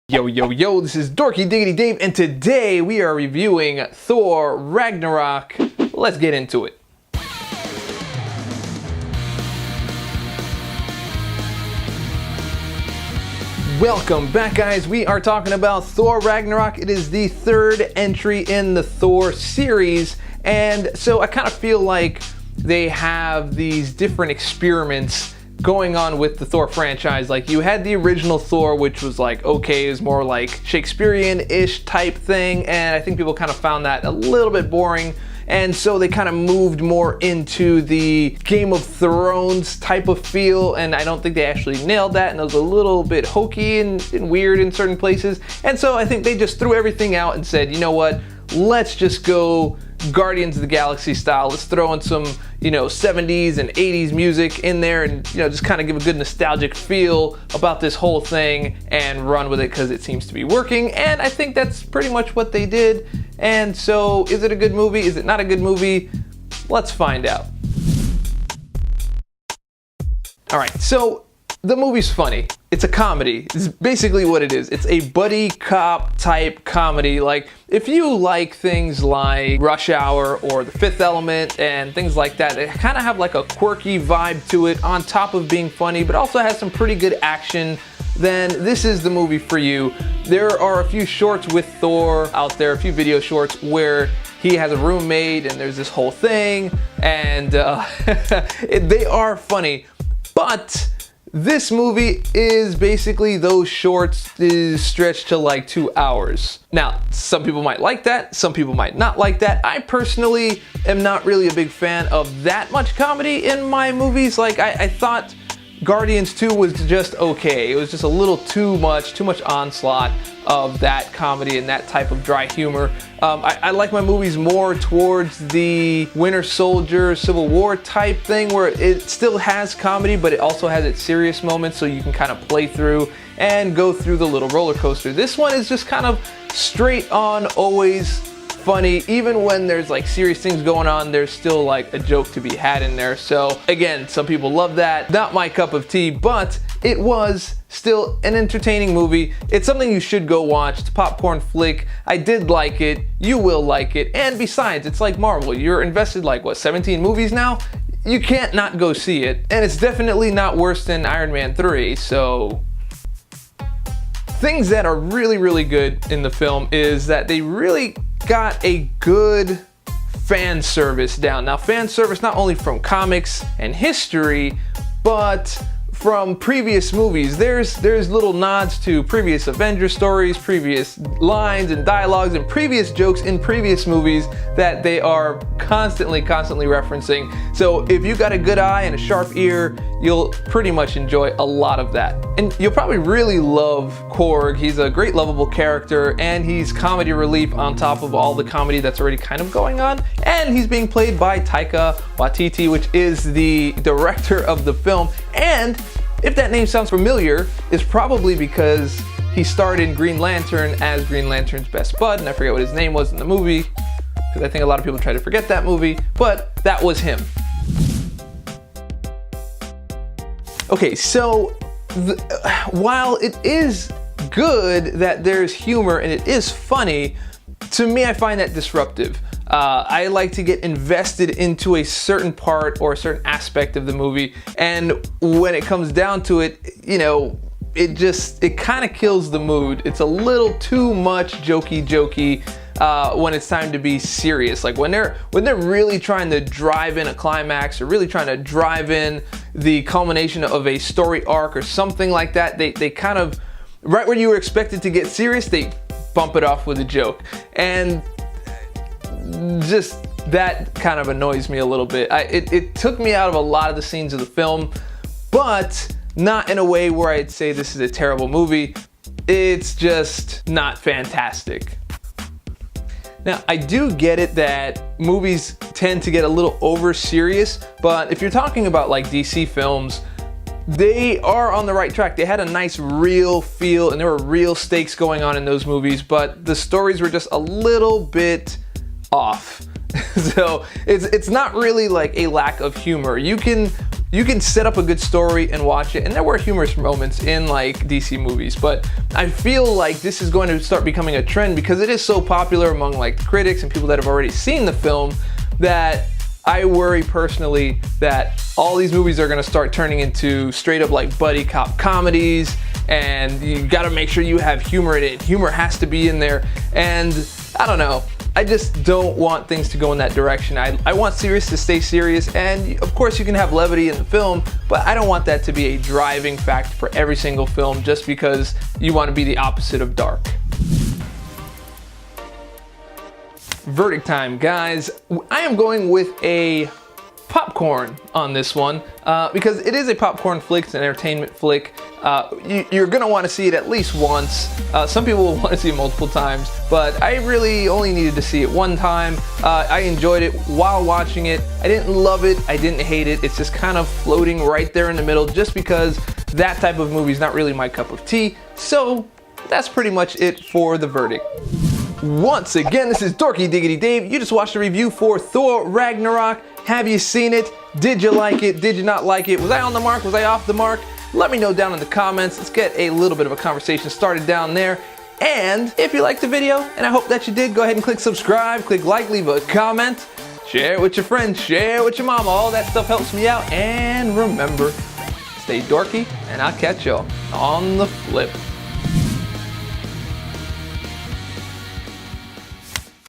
Yo, yo, yo, this is Dorky Diggity Dave, and today we are reviewing Thor Ragnarok. Let's get into it. Welcome back, guys. We are talking about Thor Ragnarok. It is the third entry in the Thor series, and so I kind of feel like they have these different experiments going on with the Thor franchise. Like, you had the original Thor, which was like, okay, is more like Shakespearean-ish type thing, and I think people kind of found that a little bit boring, and so they kind of moved more into the Game of Thrones type of feel, and I don't think they actually nailed that, and it was a little bit hokey and weird in certain places, and so I think they just threw everything out and said, you know what, let's just go Guardians of the Galaxy style. Let's throw in some, 70s and 80s music in there and, just kind of give a good nostalgic feel about this whole thing and run with it because it seems to be working. And I think that's pretty much what they did. And so, is it a good movie? Is it not a good movie? Let's find out. All right, so the movie's funny. It's a comedy. It's basically what it is. It's a buddy cop type comedy. Like, if you like things like Rush Hour or The Fifth Element and things like that, it kind of have like a quirky vibe to it on top of being funny, but also has some pretty good action, then this is the movie for you. There are a few shorts with Thor out there, a few video shorts where he has a roommate and there's this whole thing, and they are funny, but this movie is basically those shorts is stretched to like 2 hours. Now, some people might like that, some people might not like that. I personally am not really a big fan of that much comedy in my movies. Like, I thought Guardians 2 was just okay. It was just a little too much onslaught of that comedy and that type of dry humor. I like my movies more towards the Winter Soldier, Civil War type thing where it still has comedy, but it also has its serious moments so you can kind of play through and go through the little roller coaster. This one is just kind of straight on, always funny. Even when there's like serious things going on, there's still like a joke to be had in there. So again, some people love that. Not my cup of tea, but it was still an entertaining movie. It's something you should go watch. It's a popcorn flick. I did like it. You will like it. And besides, it's like Marvel. You're invested like, what, 17 movies now? You can't not go see it. And it's definitely not worse than Iron Man 3, so things that are really, really good in the film is that they really got a good fan service down. Now, fan service not only from comics and history, but from previous movies. There's little nods to previous Avenger stories, previous lines and dialogues, and previous jokes in previous movies that they are constantly referencing. So if you got a good eye and a sharp ear, you'll pretty much enjoy a lot of that. And you'll probably really love Korg. He's a great lovable character, and he's comedy relief on top of all the comedy that's already kind of going on. And he's being played by Taika Waititi, which is the director of the film. And if that name sounds familiar, it's probably because he starred in Green Lantern as Green Lantern's best bud, and I forget what his name was in the movie, because I think a lot of people try to forget that movie, but that was him. Okay, so while it is good that there's humor and it is funny, to me I find that disruptive. I like to get invested into a certain part or a certain aspect of the movie, and when it comes down to it, it kind of kills the mood. It's a little too much jokey when it's time to be serious. Like when they're really trying to drive in a climax or really trying to drive in the culmination of a story arc or something like that, they kind of, right when you were expected to get serious, they bump it off with a joke. And just that kind of annoys me a little bit. It took me out of a lot of the scenes of the film, but not in a way where I'd say this is a terrible movie. It's just not fantastic. Now, I do get it that movies tend to get a little over serious, but if you're talking about like DC films, they are on the right track. They had a nice real feel and there were real stakes going on in those movies, but the stories were just a little bit off. So it's not really like a lack of humor. You can You can set up a good story and watch it, and there were humorous moments in like DC movies, but I feel like this is going to start becoming a trend because it is so popular among like critics and people that have already seen the film that I worry personally that all these movies are going to start turning into straight up like buddy cop comedies, and you got to make sure you have humor in it. Humor has to be in there, and I don't know. I just don't want things to go in that direction. I want serious to stay serious, and of course you can have levity in the film, but I don't want that to be a driving factor for every single film just because you want to be the opposite of dark. Verdict time, guys. I am going with a popcorn on this one because it is a popcorn flick. It's an entertainment flick. You're gonna want to see it at least once. Some people will want to see it multiple times, but I really only needed to see it one time. I enjoyed it while watching it. I didn't love it, I didn't hate it. It's just kind of floating right there in the middle just because that type of movie is not really my cup of tea. So that's pretty much it for the verdict. Once again, this is Dorky Diggity Dave. You just watched a review for Thor Ragnarok. Have you seen it? Did you like it? Did you not like it? Was I on the mark? Was I off the mark? Let me know down in the comments. Let's get a little bit of a conversation started down there. And if you liked the video, and I hope that you did, go ahead and click subscribe, click like, leave a comment, share it with your friends, share it with your mama. All that stuff helps me out. And remember, stay dorky, and I'll catch y'all on the flip.